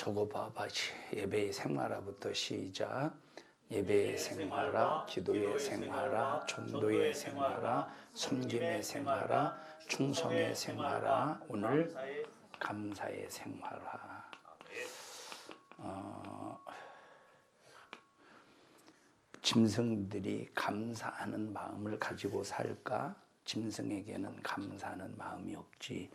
적어봐봐. 예배의 생활화부터 시작. 예배의 생활화, 기도의 생활화, 전도의 생활화, 섬김의 생활화, 충성의 생활화, 오늘 감사의 생활화. 짐승들이 감사하는 마음을 가지고 살까? 짐승에게는 감사하는 마음이 없지.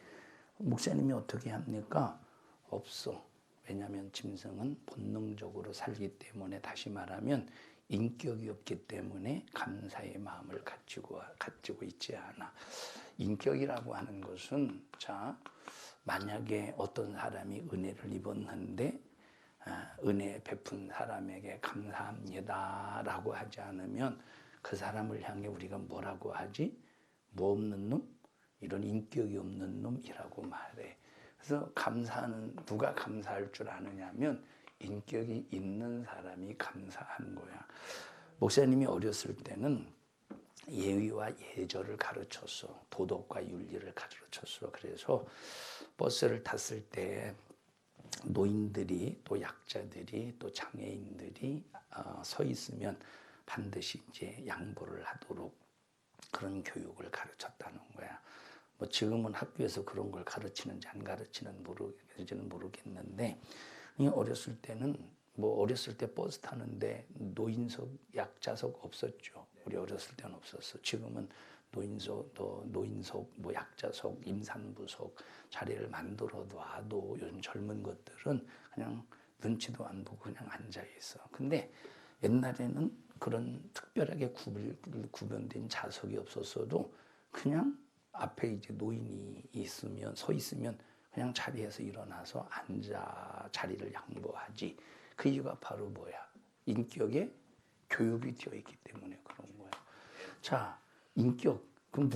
목사님이 어떻게 합니까? 없어. 왜냐하면 짐승은 본능적으로 살기 때문에, 다시 말하면 인격이 없기 때문에 감사의 마음을 가지고 있지 않아. 인격이라고 하는 것은, 자, 만약에 어떤 사람이 은혜를 입었는데 은혜 베푼 사람에게 감사합니다 라고 하지 않으면 그 사람을 향해 우리가 뭐라고 하지? 뭐 없는 놈? 이런 인격이 없는 놈이라고 말해. 그래서 감사하는, 누가 감사할 줄 아느냐면 인격이 있는 사람이 감사하는 거야. 목사님이 어렸을 때는 예의와 예절을 가르쳤어. 도덕과 윤리를 가르쳤어. 그래서 버스를 탔을 때 노인들이, 또 약자들이, 또 장애인들이 서 있으면 반드시 이제 양보를 하도록 그런 교육을 가르쳤다는 거야. 뭐 지금은 학교에서 그런 걸 가르치는지 안 가르치는지는 모르겠는데, 어렸을 때는, 뭐 어렸을 때 버스 타는데 노인석, 약자석 없었죠. 우리 어렸을 때는 없었어. 지금은 노인석, 뭐 약자석, 임산부석 자리를 만들어 놔도 요즘 젊은 것들은 그냥 눈치도 안 보고 그냥 앉아 있어. 근데 옛날에는 그런 특별하게 구분된 좌석이 없었어도 그냥 앞에 이제 노인이 서 있으면 그냥 자리에서 일어나서 앉아 자리를 양보하지. 그 이유가 바로 뭐야? 인격에 교육이 되어 있기 때문에 그런 거야. 자, 인격. 그럼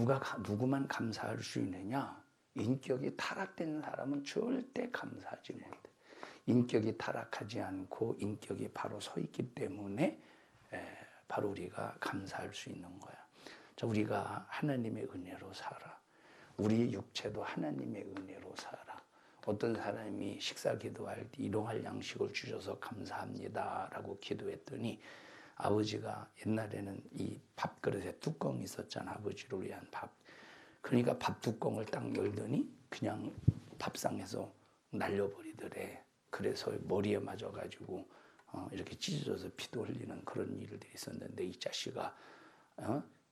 누구만 감사할 수 있느냐? 인격이 타락된 사람은 절대 감사하지 못해. 인격이 타락하지 않고 인격이 바로 서 있기 때문에 바로 우리가 감사할 수 있는 거야. 자, 우리가 하나님의 은혜로 살아. 우리 육체도 하나님의 은혜로 살아. 어떤 사람이 식사 기도할 때 일용할 양식을 주셔서 감사합니다 라고 기도했더니 아버지가, 옛날에는 이 밥그릇에 뚜껑이 있었잖아. 아버지를 위한 밥. 그러니까 밥 뚜껑을 딱 열더니 그냥 밥상에서 날려버리더래. 그래서 머리에 맞아가지고 이렇게 찢어져서 피도 흘리는 그런 일들이 있었는데, 이 자식아,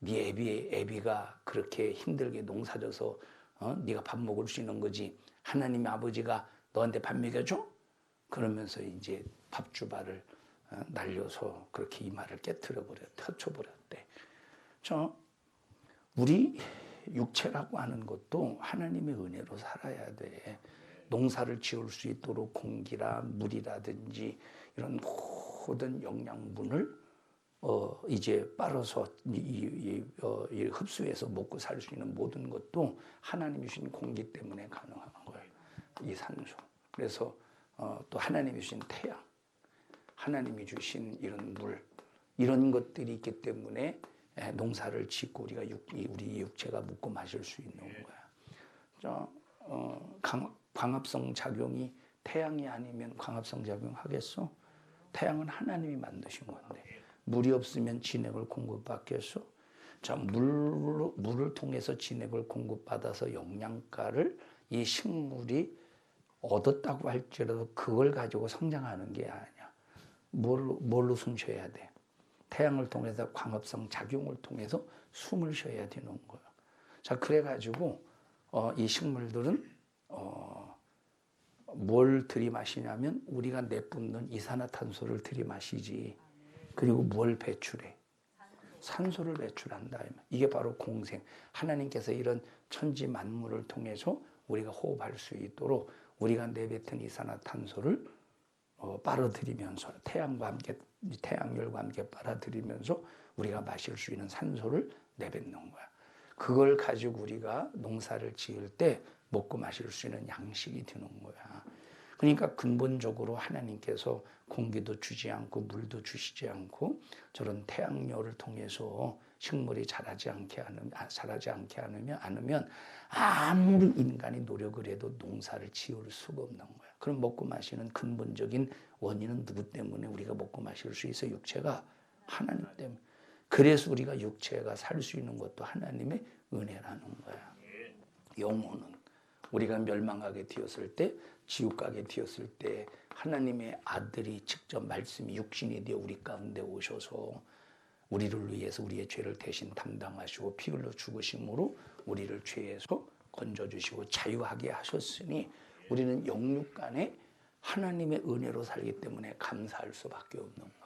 네 애비가 그렇게 힘들게 농사져서 네가 밥 먹을 수 있는 거지. 하나님의 아버지가 너한테 밥 먹여줘? 그러면서 이제 밥주바를 날려서 그렇게 이마를 터쳐버렸대. 우리 육체라고 하는 것도 하나님의 은혜로 살아야 돼. 농사를 지을 수 있도록 공기라 물이라든지 이런 모든 영양분을 이제 빨아서 흡수해서 먹고 살 수 있는 모든 것도 하나님이 주신 공기 때문에 가능한 거예요. 이 산소. 그래서 또 하나님이 주신 태양, 하나님이 주신 이런 물, 이런 것들이 있기 때문에 농사를 짓고 우리 육체가 먹고 마실 수 있는 거야. 광합성 작용이 태양이 아니면 광합성 작용 하겠어? 태양은 하나님이 만드신 건데, 물이 없으면 진액을 공급받겠어? 자, 물을 통해서 진액을 공급받아서 영양가를 이 식물이 얻었다고 할지라도 그걸 가지고 성장하는 게 아니야. 뭘로 숨 쉬어야 돼? 태양을 통해서 광합성 작용을 통해서 숨을 쉬어야 되는 거야. 자, 그래가지고 이 식물들은 뭘 들이마시냐면 우리가 내뿜는 이산화탄소를 들이마시지. 그리고 뭘 배출해? 산소를 배출한다. 이게 바로 공생. 하나님께서 이런 천지 만물을 통해서 우리가 호흡할 수 있도록 우리가 내뱉은 이산화탄소를 빨아들이면서 태양열과 함께 빨아들이면서 우리가 마실 수 있는 산소를 내뱉는 거야. 그걸 가지고 우리가 농사를 지을 때 먹고 마실 수 있는 양식이 되는 거야. 그러니까 근본적으로 하나님께서 공기도 주지 않고 물도 주시지 않고 저런 태양열을 통해서 식물이 자라지 않으면 아무리 인간이 노력을 해도 농사를 지을 수가 없는 거야. 그럼 먹고 마시는 근본적인 원인은 누구 때문에 우리가 먹고 마실 수 있어? 육체가 하나님 때문에. 그래서 우리가 육체가 살 수 있는 것도 하나님의 은혜라는 거야. 영혼은 우리가 멸망하게 되었을 때, 지옥 가게 되었을 때 하나님의 아들이 직접 말씀이 육신이 되어 우리 가운데 오셔서 우리를 위해서 우리의 죄를 대신 담당하시고 피 흘려 죽으심으로 우리를 죄에서 건져주시고 자유하게 하셨으니 우리는 영육간에 하나님의 은혜로 살기 때문에 감사할 수밖에 없는 거야.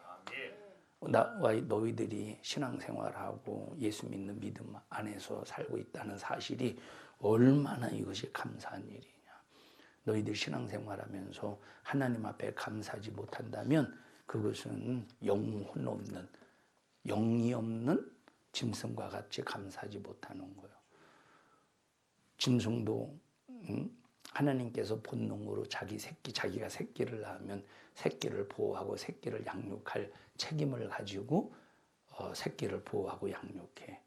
나와 너희들이 신앙생활하고 예수 믿는 믿음 안에서 살고 있다는 사실이 얼마나 이것이 감사한 일이냐. 너희들 신앙생활하면서 하나님 앞에 감사하지 못한다면 그것은 영혼 없는, 영이 없는 짐승과 같이 감사하지 못하는 거예요. 짐승도 하나님께서 본능으로 자기가 새끼를 낳으면 새끼를 보호하고 새끼를 양육할 책임을 가지고 새끼를 보호하고 양육해.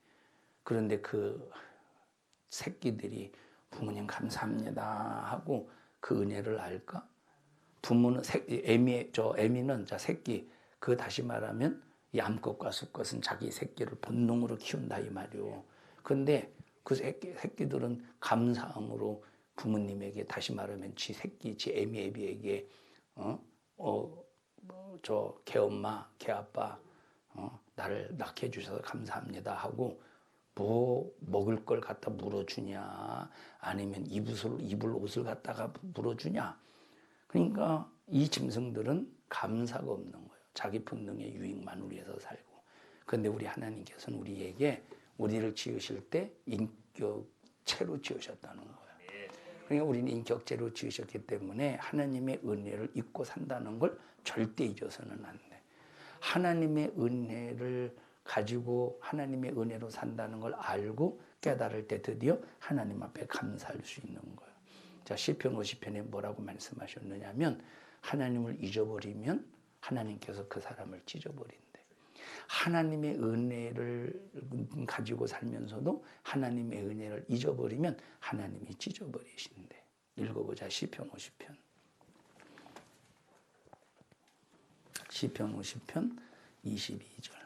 그런데 그 새끼들이 부모님 감사합니다 하고 그 은혜를 알까? 부모는 애미는 새끼, 그 다시 말하면 이 암컷과 수컷은 자기 새끼를 본능으로 키운다 이 말이요. 그런데 그 새끼들은 감사함으로 부모님에게, 다시 말하면 지 새끼, 지 애비에게 저 개엄마, 개아빠 나를 낳게 해주셔서 감사합니다 하고 뭐 먹을 걸 갖다 물어주냐, 아니면 입을 옷을 갖다가 물어주냐. 그러니까 이 짐승들은 감사가 없는 거예요. 자기 본능의 유익만을 위해서 살고. 그런데 우리 하나님께서는 우리를 지으실 때 인격체로 지으셨다는 거예요. 그러니까 우리는 인격체로 지으셨기 때문에 하나님의 은혜를 잊고 산다는 걸 절대 잊어서는 안 돼. 하나님의 은혜를 가지고 하나님의 은혜로 산다는 걸 알고 깨달을 때 드디어 하나님 앞에 감사할 수 있는 거예요. 자, 시편 50편에 뭐라고 말씀하셨느냐면 하나님을 잊어버리면 하나님께서 그 사람을 찢어버린대. 하나님의 은혜를 가지고 살면서도 하나님의 은혜를 잊어버리면 하나님이 찢어버리신대. 읽어보자. 시편 50편. 시편 50편 22절.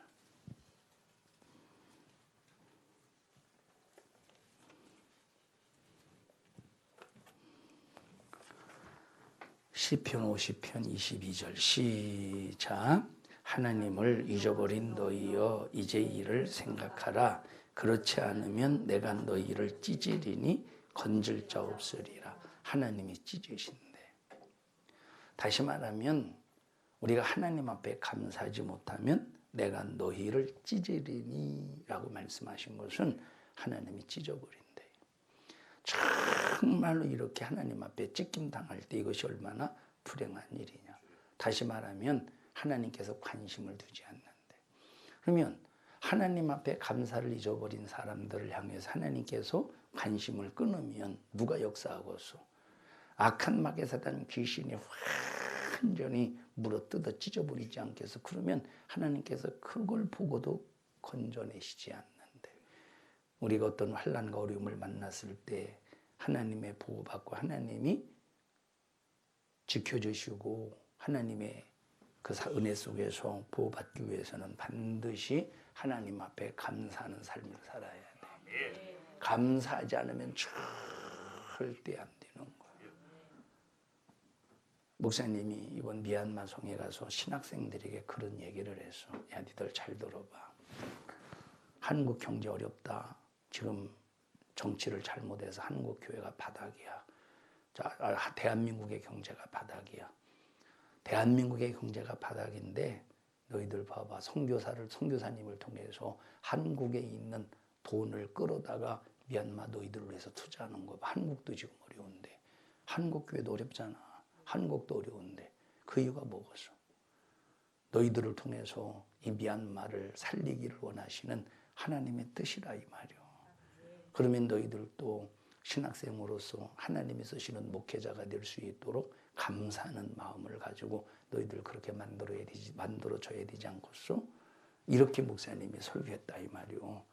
시편 50편 22절 시작. 하나님을 잊어버린 너희여 이제 이를 생각하라. 그렇지 않으면 내가 너희를 찢으리니 건질 자 없으리라. 하나님이 찢으신대. 다시 말하면 우리가 하나님 앞에 감사하지 못하면 내가 너희를 찢으리니 라고 말씀하신 것은 하나님이 찢어버린대. 정말로 이렇게 하나님 앞에 찢김당할 때 이것이 얼마나 불행한 일이냐. 다시 말하면 하나님께서 관심을 두지 않는데. 그러면 하나님 앞에 감사를 잊어버린 사람들을 향해서 하나님께서 관심을 끊으면 누가 역사하겠소? 악한 마귀 사단 귀신이 완전히 물어뜯어 찢어버리지 않겠어? 그러면 하나님께서 그걸 보고도 건져내시지 않는데. 우리가 어떤 환난과 어려움을 만났을 때 하나님의 보호받고 하나님이 지켜주시고 하나님의 그 은혜 속에서 보호받기 위해서는 반드시 하나님 앞에 감사하는 삶을 살아야 돼. 감사하지 않으면 절대 안 되는 거예요. 목사님이 이번 미얀마 성에 가서 신학생들에게 그런 얘기를 했어. 야, 니들 잘 들어봐. 한국 경제 어렵다. 지금 정치를 잘못해서 한국 교회가 바닥이야. 자, 대한민국의 경제가 바닥이야. 대한민국의 경제가 바닥인데 너희들 봐봐. 선교사님을 통해서 한국에 있는 돈을 끌어다가 미얀마 너희들을 위해서 투자하는 거. 한국도 지금 어려운데. 한국 교회도 어렵잖아. 한국도 어려운데. 그 이유가 뭐겠어? 너희들을 통해서 이 미얀마를 살리기를 원하시는 하나님의 뜻이라 이 말이야. 그러면 너희들도 신학생으로서 하나님이 쓰시는 목회자가 될 수 있도록 감사하는 마음을 가지고 너희들 그렇게 만들어줘야 되지 않겠소? 이렇게 목사님이 설교했다 이 말이요.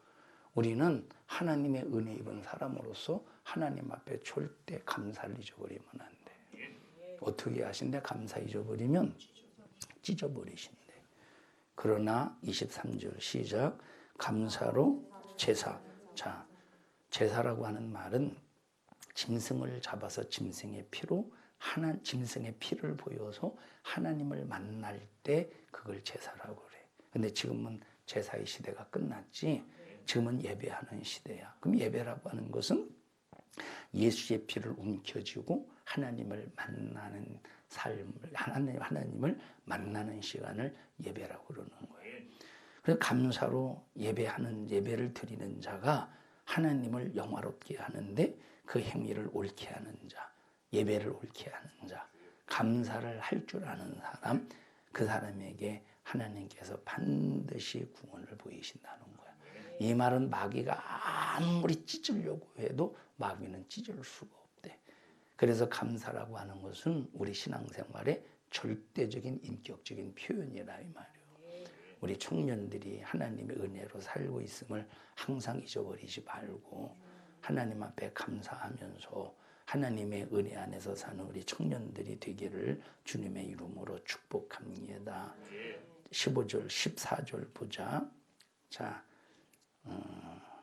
우리는 하나님의 은혜 입은 사람으로서 하나님 앞에 절대 감사를 잊어버리면 안 돼. 어떻게 하신대? 감사 잊어버리면 찢어버리신대. 그러나 23절 시작. 감사로 제사. 자, 제사라고 하는 말은 짐승을 잡아서 짐승의 피로 짐승의 피를 보여서 하나님을 만날 때 그걸 제사라고 그래. 근데 지금은 제사의 시대가 끝났지. 지금은 예배하는 시대야. 그럼 예배라고 하는 것은 예수의 피를 움켜쥐고 하나님을 만나는 삶을, 하나님을 만나는 시간을 예배라고 그러는 거예요. 그래서 감사로 예배를 드리는 자가 하나님을 영화롭게 하는데 그 행위를 옳게 하는 자, 예배를 옳게 하는 자, 감사를 할 줄 아는 사람, 그 사람에게 하나님께서 반드시 구원을 보이신다는 거야. 이 말은 마귀가 아무리 찢으려고 해도 마귀는 찢을 수가 없대. 그래서 감사라고 하는 것은 우리 신앙생활의 절대적인 인격적인 표현이라 이 말이에요. 우리 청년들이 하나님의 은혜로 살고 있음을 항상 잊어버리지 말고 하나님 앞에 감사하면서 하나님의 은혜 안에서 사는 우리 청년들이 되기를 주님의 이름으로 축복합니다. 15절, 14절 보자. 자,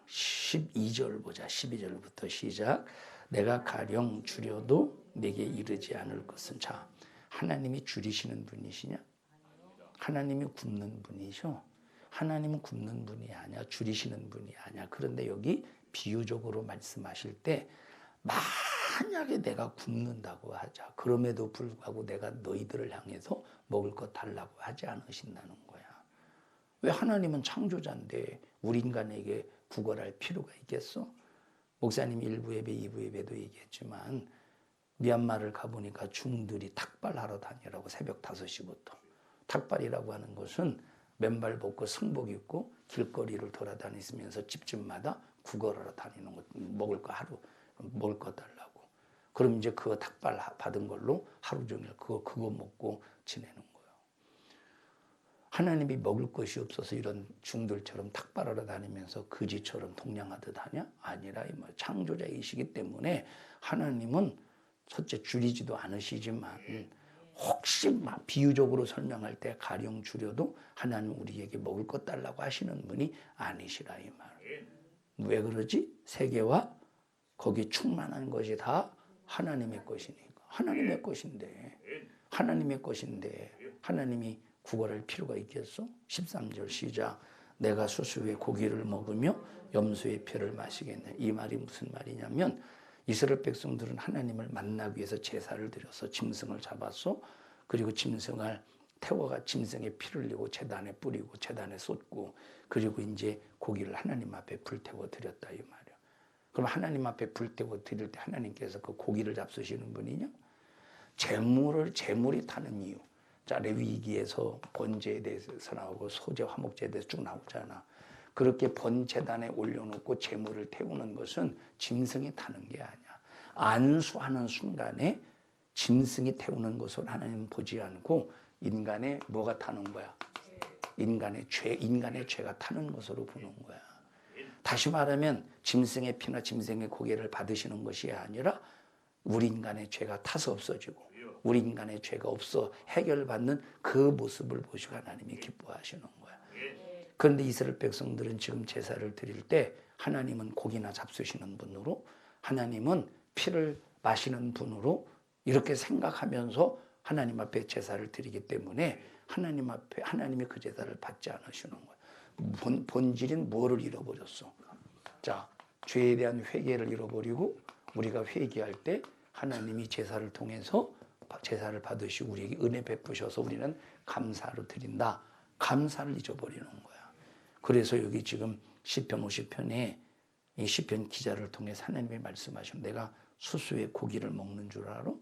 12절 보자. 12절부터 시작. 내가 가령 줄여도 내게 이르지 않을 것은. 자, 하나님이 줄이시는 분이시냐? 하나님이 굽는 분이셔. 하나님은 굽는 분이 아니야. 줄이시는 분이 아니야. 그런데 여기 비유적으로 말씀하실 때 만약에 내가 굶는다고 하자. 그럼에도 불구하고 내가 너희들을 향해서 먹을 것 달라고 하지 않으신다는 거야. 왜? 하나님은 창조자인데 우리 인간에게 구걸할 필요가 있겠어? 목사님 1부 예배, 2부 예배도 얘기했지만 미얀마를 가보니까 중들이 탁발하러 다니라고 새벽 5시부터. 탁발이라고 하는 것은 맨발 벗고 승복 입고 길거리를 돌아다니면서 집집마다 구걸하러 다니는 것, 먹을 거 달라고. 그럼 이제 그거 탁발 받은 걸로 하루 종일 그거 먹고 지내는 거예요. 하나님이 먹을 것이 없어서 이런 중들처럼 탁발하러 다니면서 거지처럼 동냥하듯 하냐? 아니라 창조자이시기 때문에 하나님은 첫째 줄이지도 않으시지만 혹시 비유적으로 설명할 때 가령 줄여도 하나님 우리에게 먹을 것 달라고 하시는 분이 아니시라 이 말. 왜 그러지? 세계와 거기 충만한 것이 다 하나님의 것이니까. 하나님의 것인데 하나님이 구걸할 필요가 있겠어? 13절 시작. 내가 수수의 고기를 먹으며 염소의 피를 마시겠네. 이 말이 무슨 말이냐면 이스라엘 백성들은 하나님을 만나기 위해서 제사를 드려서 짐승을 잡았어. 그리고 짐승을 태워가 짐승의 피를 흘리고 제단에 뿌리고 제단에 쏟고 그리고 이제 고기를 하나님 앞에 불태워 드렸다 이 말이야. 그럼 하나님 앞에 불태워 드릴 때 하나님께서 그 고기를 잡수시는 분이냐? 재물이 타는 이유. 자, 레위기에서 번제에 대해서 나오고 소제, 화목제에 대해서 쭉 나오잖아. 그렇게 번제단에 올려놓고 재물을 태우는 것은 짐승이 타는 게 아니야. 안수하는 순간에 짐승이 태우는 것을 하나님은 보지 않고 인간의 뭐가 타는 거야? 인간의 죄가 타는 것으로 보는 거야. 다시 말하면 짐승의 피나 짐승의 고기를 받으시는 것이 아니라 우리 인간의 죄가 타서 없어지고 우리 인간의 죄가 없어 해결받는 그 모습을 보시고 하나님이 기뻐하시는 거야. 그런데 이스라엘 백성들은 지금 제사를 드릴 때 하나님은 고기나 잡수시는 분으로 하나님은 피를 마시는 분으로 이렇게 생각하면서 하나님 앞에 제사를 드리기 때문에 하나님이 그 제사를 받지 않으시는 거야. 본질인 뭐를 잃어버렸어? 자, 죄에 대한 회개를 잃어버리고 우리가 회개할 때 하나님이 제사를 통해서 제사를 받으시고 우리에게 은혜 베푸셔서 우리는 감사로 드린다. 감사를 잊어버리는 거야. 그래서 여기 지금 시편 50편에 이 시편 기자를 통해서 하나님이 말씀하신 내가 수수의 고기를 먹는 줄 알아?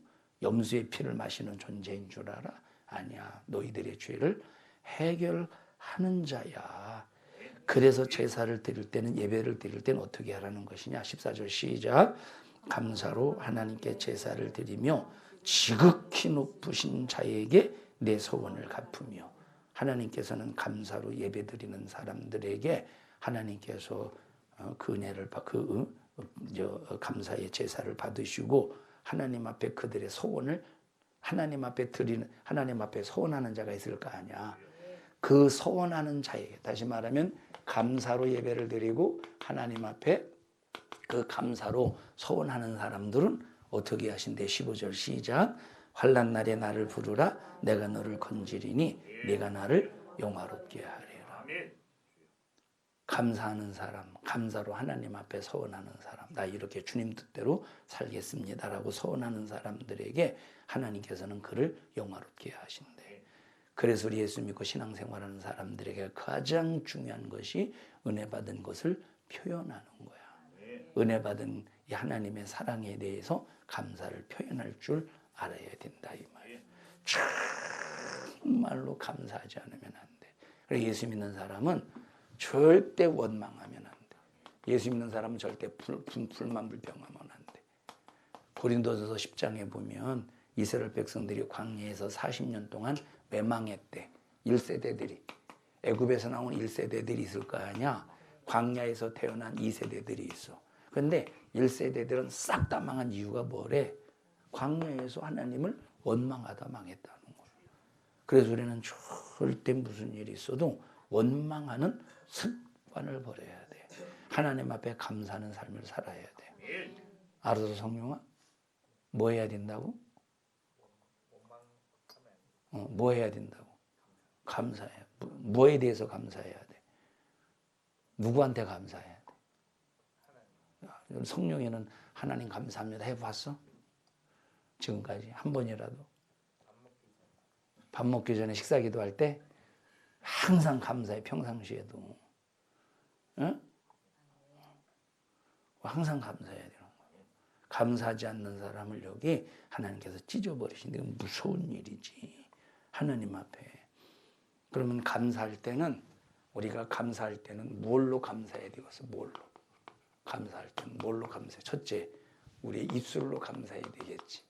염소의 피를 마시는 존재인 줄 알아? 아니야. 너희들의 죄를 해결하는 자야. 그래서 제사를 드릴 때는 예배를 드릴 때는 어떻게 하라는 것이냐? 14절 시작. 감사로 하나님께 제사를 드리며 지극히 높으신 자에게 내 소원을 갚으며. 하나님께서는 감사로 예배드리는 사람들에게 하나님께서 그 은혜를 감사의 제사를 받으시고 하나님 앞에 그들의 소원을 하나님 앞에 소원하는 자가 있을 거 아니야. 그 소원하는 자에게, 다시 말하면 감사로 예배를 드리고 하나님 앞에 그 감사로 소원하는 사람들은 어떻게 하신대? 15절 시작. 환난 날에 나를 부르라. 내가 너를 건지리니 네가 나를 영화롭게 하리라. 감사하는 사람, 감사로 하나님 앞에 소원하는 사람, 나 이렇게 주님 뜻대로 살겠습니다라고 소원하는 사람들에게 하나님께서는 그를 영화롭게 하신대. 그래서 우리 예수 믿고 신앙생활하는 사람들에게 가장 중요한 것이 은혜 받은 것을 표현하는 거야. 은혜 받은 이 하나님의 사랑에 대해서 감사를 표현할 줄 알아야 된다 이 말이야. 정말로 감사하지 않으면 안 돼. 그래서 예수 믿는 사람은 절대 원망하면 안 돼. 예수 믿는 사람은 절대 불만 불평하면 안 돼. 고린도전서 10장에 보면 이스라엘 백성들이 광야에서 40년 동안 매망했대. 1세대들이. 애굽에서 나온 1세대들이 있을 거 아니야. 광야에서 태어난 2세대들이 있어. 그런데 1세대들은 싹 다 망한 이유가 뭐래? 광야에서 하나님을 원망하다 망했다는 거예요. 그래서 우리는 절대 무슨 일이 있어도 원망하는 습관을 버려야 돼. 하나님 앞에 감사하는 삶을 살아야 돼. 알아서 성령아? 뭐 해야 된다고? 뭐 해야 된다고? 감사해. 뭐에 대해서 감사해야 돼? 누구한테 감사해야 돼? 성령에는 하나님 감사합니다 해봤어? 지금까지 한 번이라도? 밥 먹기 전에 식사 기도할 때 항상 감사해. 평상시에도. 응? 항상 감사해야 되는 거예요. 감사하지 않는 사람을 여기 하나님께서 찢어버리시는 게 무서운 일이지. 하나님 앞에. 그러면 감사할 때는 우리가 감사할 때는 뭘로 감사해야 되겠어? 뭘로? 감사할 때는 뭘로 감사해? 첫째, 우리 입술로 감사해야 되겠지.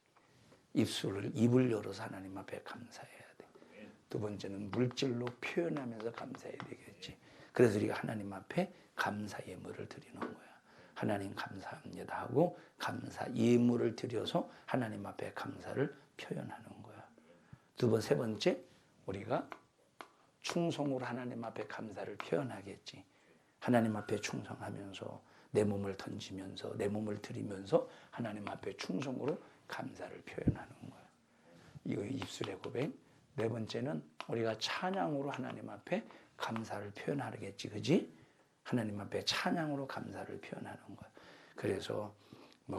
입을 열어서 하나님 앞에 감사해야 돼. 두 번째는 물질로 표현하면서 감사해야 되겠지. 그래서 우리가 하나님 앞에 감사 예물을 드리는 거야. 하나님 감사합니다 하고 감사 예물을 드려서 하나님 앞에 감사를 표현하는 거야. 세 번째, 우리가 충성으로 하나님 앞에 감사를 표현하겠지. 하나님 앞에 충성하면서 내 몸을 던지면서 내 몸을 드리면서 하나님 앞에 충성으로 감사를 표현하는 거야. 이거 입술의 고백. 네 번째는 우리가 찬양으로 하나님 앞에 감사를 표현하겠지. 그지? 하나님 앞에 찬양으로 감사를 표현하는 거야. 그래서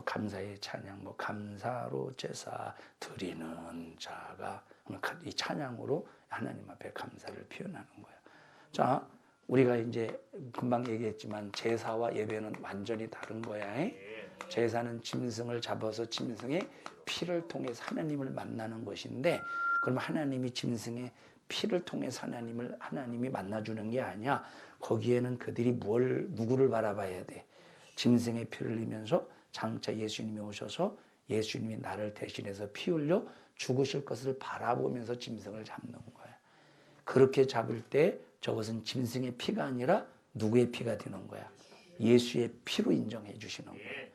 감사의 찬양, 감사로 제사 드리는 자가 이 찬양으로 하나님 앞에 감사를 표현하는 거야. 자, 우리가 이제 금방 얘기했지만 제사와 예배는 완전히 다른 거야. 제사는 짐승을 잡아서 짐승의 피를 통해서 하나님을 만나는 것인데, 그럼 하나님이 짐승의 피를 통해서 하나님이 만나주는 게 아니야. 거기에는 그들이 누구를 바라봐야 돼? 짐승의 피를 흘리면서 장차 예수님이 오셔서 예수님이 나를 대신해서 피 흘려 죽으실 것을 바라보면서 짐승을 잡는 거야. 그렇게 잡을 때 저것은 짐승의 피가 아니라 누구의 피가 되는 거야? 예수의 피로 인정해 주시는 거야.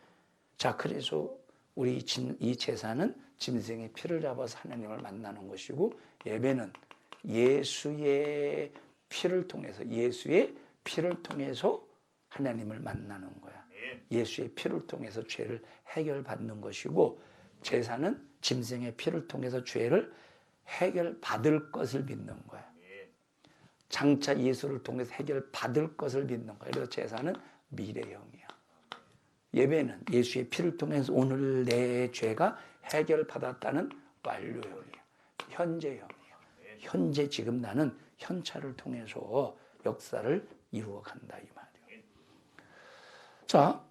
자, 그래서 우리 이 제사는 짐승의 피를 잡아서 하나님을 만나는 것이고, 예배는 예수의 피를 통해서 하나님을 만나는 거야. 예수의 피를 통해서 죄를 해결받는 것이고, 제사는 짐승의 피를 통해서 죄를 해결받을 것을 믿는 거야. 장차 예수를 통해서 해결받을 것을 믿는 거야. 그래서 제사는 미래형이야. 예배는 예수의 피를 통해서 오늘 내 죄가 해결받았다는 완료형이야. 현재형이야. 현재 지금 나는 현찰을 통해서 역사를 이루어간다 이 말이야. 자,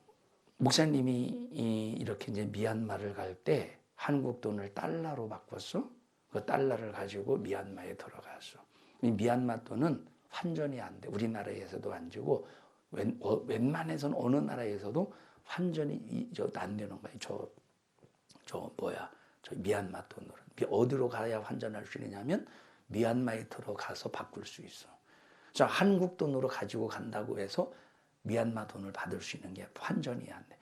목사님이 이렇게 이제 미얀마를 갈 때 한국 돈을 달러로 바꿨어. 그 달러를 가지고 미얀마에 들어갔어. 이 미얀마 돈은 환전이 안 돼. 우리나라에서도 안 주고 웬만해서는 어느 나라에서도 환전이 안 되는 거야. 저 미얀마 돈으로. 어디로 가야 환전할 수 있냐면 미얀마에 들어가서 바꿀 수 있어. 자, 한국 돈으로 가지고 간다고 해서 미얀마 돈을 받을 수 있는 게 환전이 안 돼.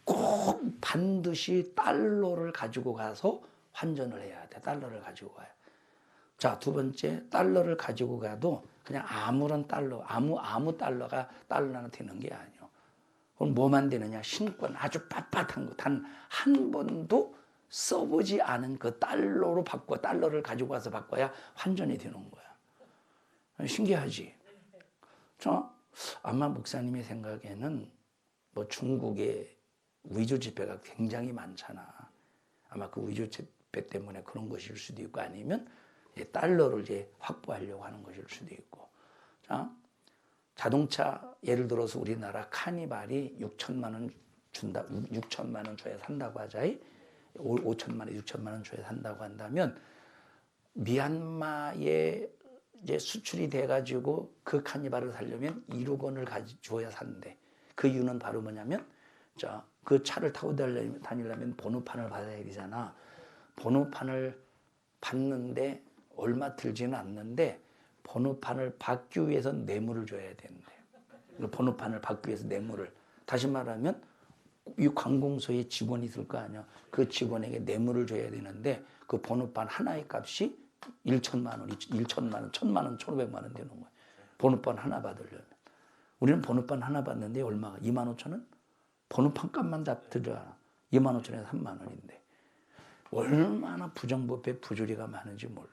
꼭 반드시 달러를 가지고 가서 환전을 해야 돼. 달러를 가지고 가요. 자, 두 번째, 달러를 가지고 가도 그냥 아무런 달러, 아무 달러가 달러나 되는 게 아니에요. 그럼 뭐만 되느냐? 신권, 아주 빳빳한 거, 단 한 번도 써보지 않은 그 달러로 바꿔, 달러를 가지고 가서 바꿔야 환전이 되는 거야. 신기하지? 자, 아마 목사님의 생각에는 뭐 중국의 위조 지폐가 굉장히 많잖아. 아마 그 위조 지폐 때문에 그런 것일 수도 있고 아니면 달러를 이제 확보하려고 하는 것일 수도 있고. 자, 자동차 예를 들어서 우리나라 카니발이 6천만 원 준다, 6천만 원 줘야 산다고 하자이. 5천만 원, 6천만 원 줘야 산다고 한다면 미얀마에 이제 수출이 돼가지고 그 카니발을 사려면 1억 원을 줘야 산대. 그 이유는 바로 뭐냐면, 자, 그 차를 타고 다니려면 번호판을 받아야 되잖아. 번호판을 받는데 얼마 들지는 않는데 번호판을 받기 위해서 뇌물을 줘야 되는데. 번호판을 받기 위해서 뇌물을. 다시 말하면 이 관공서에 직원이 있을 거 아니야. 그 직원에게 뇌물을 줘야 되는데 그 번호판 하나의 값이 1천만 원, 1천만 원, 1천만 원, 1,500만 원 되는 거야. 번호판 하나 받으려면. 우리는 번호판 하나 받는데 얼마가? 2만 5천 원? 번호판 값만 다 들어가. 2만 5천에서 3만 원인데. 얼마나 부정부패 부조리가 많은지 몰라.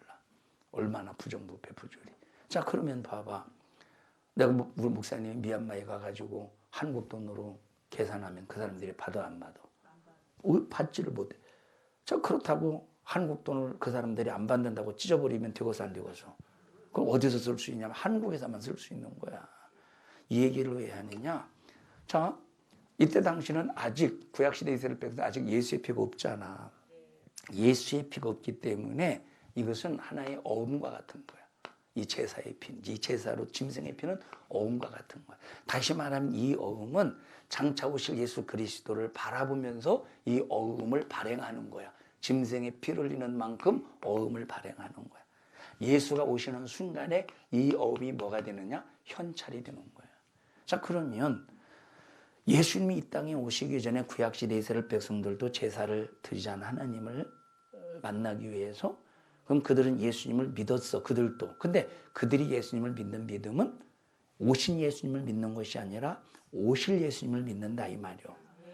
얼마나 부정부패 부조리. 자, 그러면 봐봐. 내가 우리 목사님이 미얀마에 가가지고 한국 돈으로 계산하면 그 사람들이 받아 안 받아? 받지를 못해. 자, 그렇다고 한국 돈을 그 사람들이 안 받는다고 찢어버리면 되고서 안 되고서. 그럼 어디서 쓸 수 있냐면 한국에서만 쓸 수 있는 거야. 이 얘기를 왜 하느냐? 자, 이때 당시는 아직 구약시대 이스라엘 백성 아직 예수의 피가 없잖아. 예수의 피가 없기 때문에 이것은 하나의 어음과 같은 거야. 이 제사의 피, 이 제사로 짐승의 피는 어음과 같은 거야. 다시 말하면 이 어음은 장차 오실 예수 그리스도를 바라보면서 이 어음을 발행하는 거야. 짐승의 피를 흘리는 만큼 어음을 발행하는 거야. 예수가 오시는 순간에 이 어음이 뭐가 되느냐? 현찰이 되는 거야. 자, 그러면 예수님이 이 땅에 오시기 전에 구약시대 이스라엘 백성들도 제사를 드리자는 하나님을 만나기 위해서. 그럼 그들은 예수님을 믿었어. 그들도. 근데 그들이 예수님을 믿는 믿음은 오신 예수님을 믿는 것이 아니라 오실 예수님을 믿는다 이 말이요.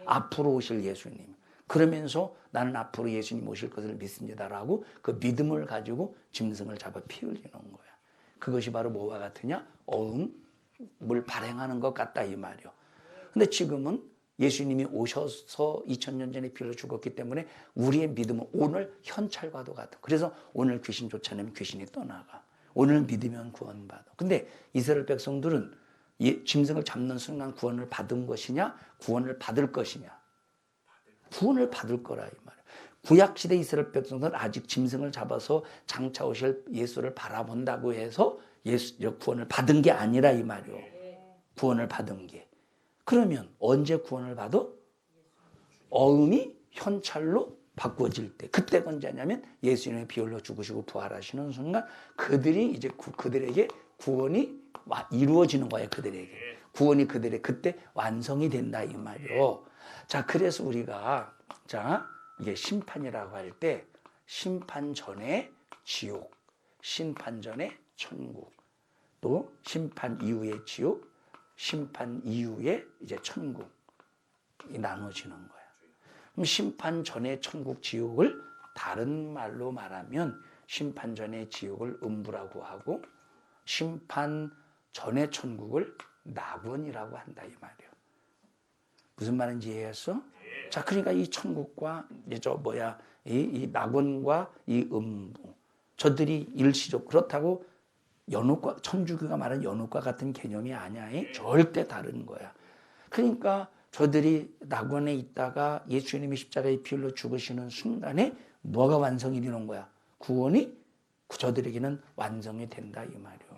앞으로 오실 예수님. 그러면서 나는 앞으로 예수님 오실 것을 믿습니다라고 그 믿음을 가지고 짐승을 잡아 피 흘리는 거야. 그것이 바로 뭐와 같으냐? 어음을 발행하는 것 같다 이 말이요. 근데 지금은 예수님이 오셔서 2000년 전에 피로 죽었기 때문에 우리의 믿음은 오늘 현찰과도 같아. 그래서 오늘 귀신 쫓아내면 귀신이 떠나가. 오늘 믿으면 구원받아. 근데 이스라엘 백성들은 짐승을 잡는 순간 구원을 받은 것이냐? 구원을 받을 것이냐? 구원을 받을 거라 이 말이야. 구약시대 이스라엘 백성들은 아직 짐승을 잡아서 장차 오실 예수를 바라본다고 해서 구원을 받은 게 아니라 이 말이요. 구원을 받은 게. 그러면 언제 구원을 받아? 어음이 현찰로 바꿔질 때. 그때가 언제냐면 예수님의 피 흘려 죽으시고 부활하시는 순간 그들이 이제 그들에게 구원이 이루어지는 거예요. 그들에게. 구원이 그들의 그때 완성이 된다 이 말이요. 자, 그래서 우리가 자, 이게 심판이라고 할 때 심판 전에 지옥, 심판 전에 천국, 또 심판 이후의 지옥, 심판 이후에 이제 천국이 나눠지는 거야. 그럼 심판 전에 천국, 지옥을 다른 말로 말하면 심판 전에 지옥을 음부라고 하고 심판 전에 천국을 낙원이라고 한다 이 말이에요. 무슨 말인지 이해했어? 자, 그러니까 이 천국과 이 낙원과 이 음부, 저들이 일시적 그렇다고 연옥과 천주교가 말하는 연옥과 같은 개념이 아니야. 절대 다른 거야. 그러니까 저들이 낙원에 있다가 예수님이 십자가에 피 흘려 죽으시는 순간에 뭐가 완성이 되는 거야? 구원이 저들에게는 완성이 된다 이 말이요.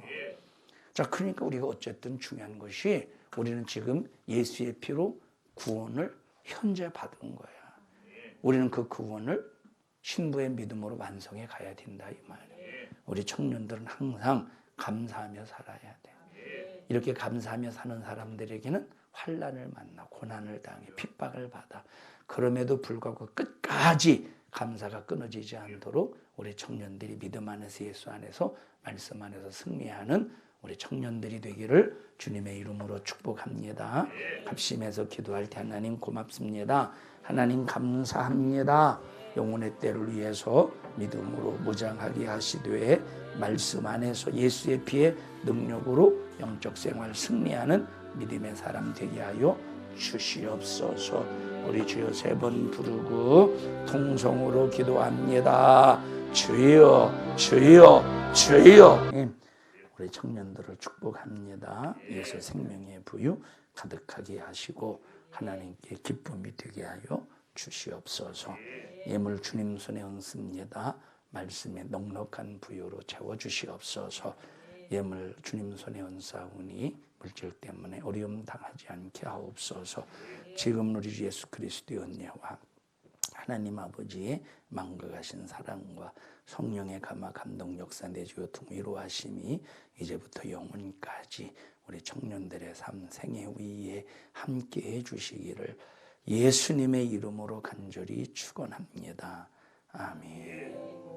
자, 그러니까 우리가 어쨌든 중요한 것이 우리는 지금 예수의 피로 구원을 현재 받은 거야. 우리는 그 구원을 신부의 믿음으로 완성해 가야 된다 이 말이에요. 우리 청년들은 항상 감사하며 살아야 돼요. 이렇게 감사하며 사는 사람들에게는 환난을 만나 고난을 당해 핍박을 받아 그럼에도 불구하고 끝까지 감사가 끊어지지 않도록 우리 청년들이 믿음 안에서 예수 안에서 말씀 안에서 승리하는 우리 청년들이 되기를 주님의 이름으로 축복합니다. 합심해서 기도할 때 하나님 고맙습니다. 하나님 감사합니다. 영혼의 때를 위해서 믿음으로 무장하게 하시되 말씀 안에서 예수의 피의 능력으로 영적 생활 승리하는 믿음의 사람 되게 하여 주시옵소서. 우리 주여 3번 부르고 통성으로 기도합니다. 주여 주여 주여. 우리 청년들을 축복합니다. 예수 생명의 부유 가득하게 하시고 하나님께 기쁨이 되게 하여 주시옵소서. 예물 주님 손에 얹습니다. 말씀에 넉넉한 부유로 채워주시옵소서. 예물 주님 손에 얹사오니 물질 때문에 어려움 당하지 않게 하옵소서. 지금 우리 주 예수 그리스도의 은혜와 하나님 아버지의 망각하신 사랑과 성령의 감화 감동 역사 내주여 통위로하심이 이제부터 영원까지 우리 청년들의 삶 생애 위에 함께해 주시기를 예수님의 이름으로 간절히 축원합니다. 아멘.